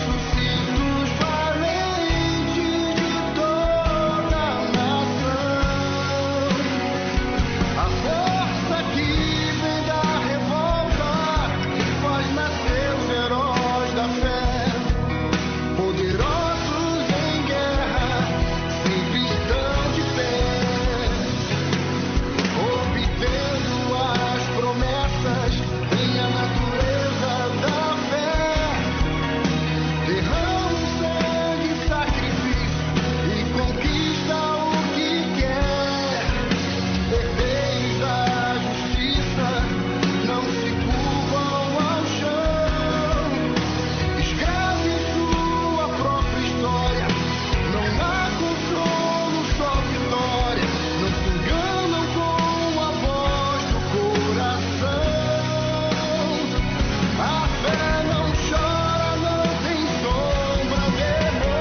suscitos valentes de toda a nação. A força que vem da revolta, que faz nascer os heróis da fé, poderosos em guerra, sempre estão de pé, obtendo as promessas em a natureza da fé. Derrama o sangue, sacrifício e conquista o que quer. Herdeiros da justiça não se curvam ao chão. Escravo em sua própria história, não há controle, só vitória. Não se enganam com a voz do coração. A fé não chora, não tem sombra de emoção.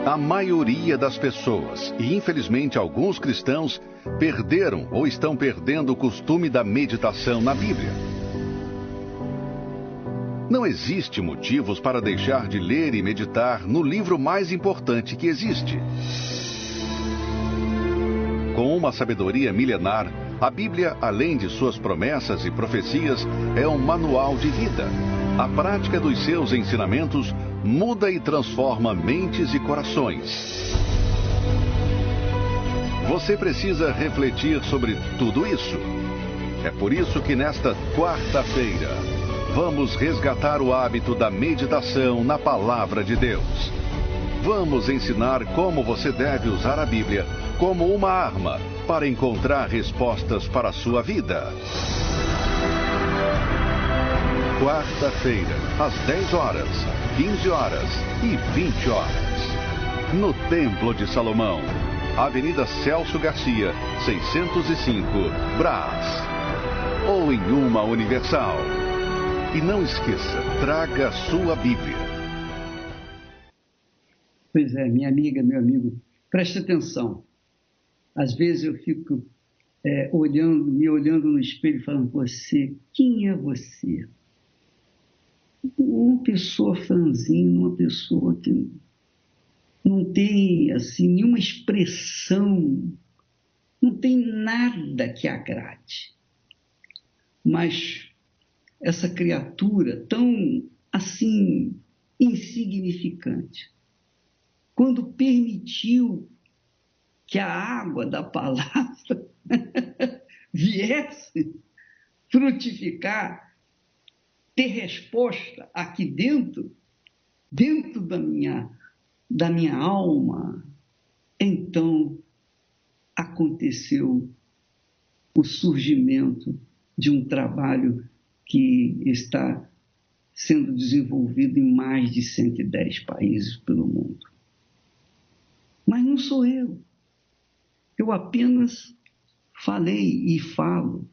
A maioria das pessoas, e infelizmente alguns cristãos, perderam ou estão perdendo o costume da meditação na Bíblia. Não existe motivos para deixar de ler e meditar no livro mais importante que existe. Com uma sabedoria milenar, a Bíblia, além de suas promessas e profecias, é um manual de vida. A prática dos seus ensinamentos muda e transforma mentes e corações. Você precisa refletir sobre tudo isso. É por isso que nesta quarta-feira, vamos resgatar o hábito da meditação na Palavra de Deus. Vamos ensinar como você deve usar a Bíblia como uma arma para encontrar respostas para a sua vida. Quarta-feira, às 10 horas, 15 horas e 20 horas. No Templo de Salomão, Avenida Celso Garcia, 605, Brás. Ou em uma Universal. E não esqueça, traga a sua Bíblia. Pois é, minha amiga, meu amigo, preste atenção. Às vezes eu fico me olhando no espelho e falando, você, quem é você? Uma pessoa franzina, uma pessoa que não tem assim, nenhuma expressão, não tem nada que agrade. Mas essa criatura tão assim insignificante, quando permitiu que a água da palavra viesse frutificar, ter resposta aqui dentro da minha alma, então aconteceu o surgimento de um trabalho que está sendo desenvolvido em mais de 110 países pelo mundo. Mas não sou eu. Eu apenas falei e falo,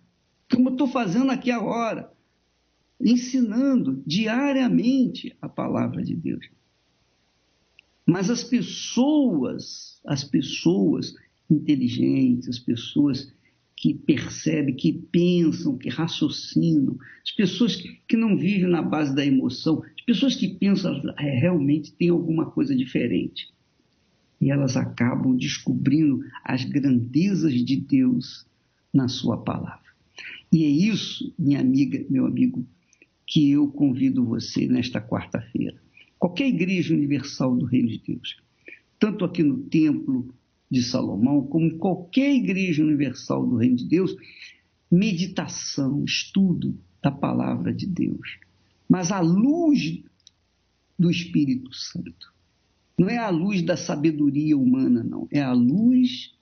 como eu estou fazendo aqui agora, ensinando diariamente a palavra de Deus. Mas as pessoas inteligentes, as pessoas que percebem, que pensam, que raciocinam, as pessoas que não vivem na base da emoção, as pessoas que pensam, realmente tem alguma coisa diferente. E elas acabam descobrindo as grandezas de Deus na sua palavra. E é isso, minha amiga, meu amigo, que eu convido você nesta quarta-feira. Qualquer igreja universal do Reino de Deus, tanto aqui no Templo de Salomão, como em qualquer igreja universal do Reino de Deus, meditação, estudo da palavra de Deus, mas à luz do Espírito Santo. Não é a luz da sabedoria humana, não. É a luz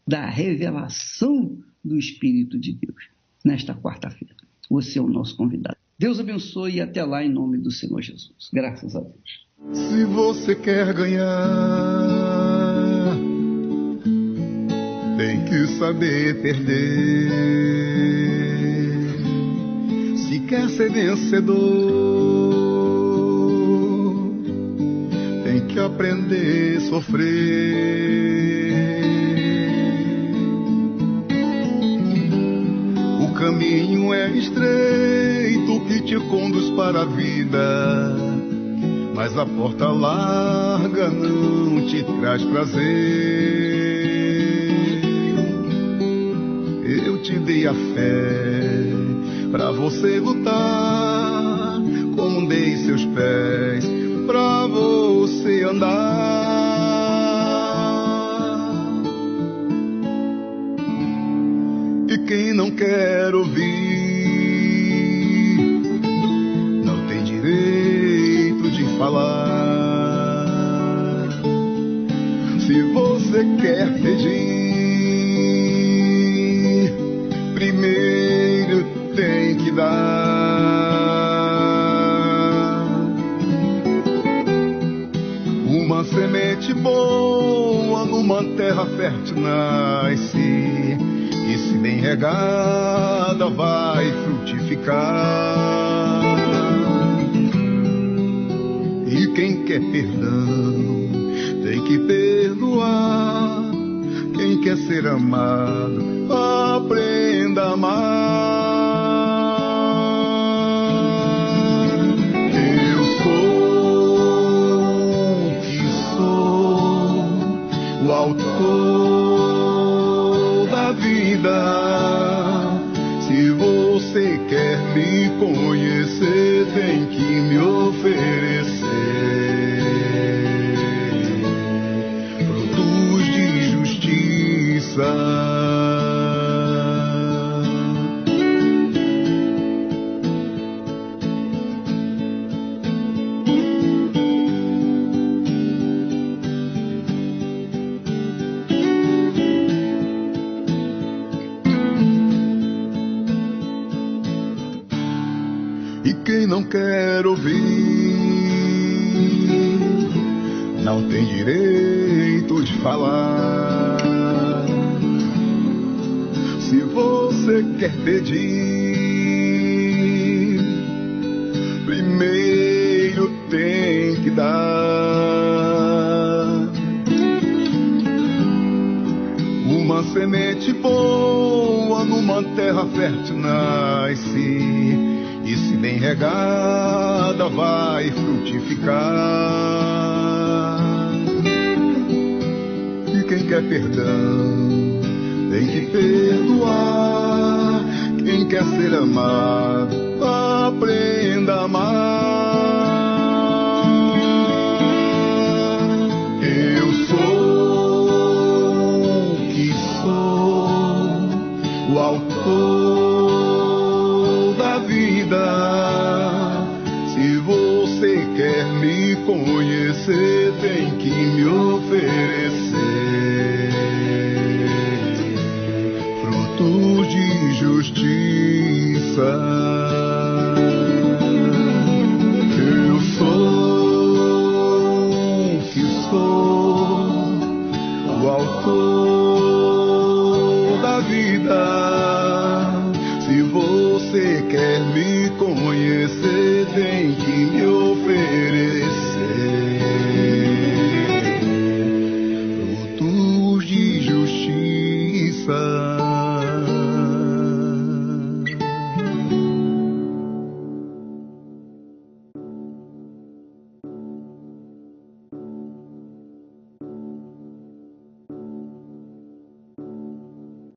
da revelação do Espírito de Deus. Nesta quarta-feira. Você é o nosso convidado. Deus abençoe e até lá em nome do Senhor Jesus. Graças a Deus. Se você quer ganhar, tem que saber perder. Se quer ser vencedor, tem que aprender a sofrer. O caminho é estreito que te conduz para a vida, mas a porta larga não te traz prazer. Eu te dei a fé pra você lutar, como dei seus pés pra você andar. E quem não quer ouvir não tem direito de falar. Se você quer pedir, primeiro tem que dar. Uma semente boa numa terra fértil nasce, e se bem regada vai frutificar. E quem quer perdão tem que perdoar. Quem quer ser amado, aprenda a amar. Eu sou o que sou, o autor da vida. Se você quer me conhecer, tem que me oferecer frutos de justiça. Quem não quer ouvir não tem direito de falar. Se você quer pedir, primeiro tem que dar. Uma semente boa numa terra fértil nasce, e se bem regada vai frutificar. E quem quer perdão tem que perdoar. Quem quer ser amado, aprenda a amar.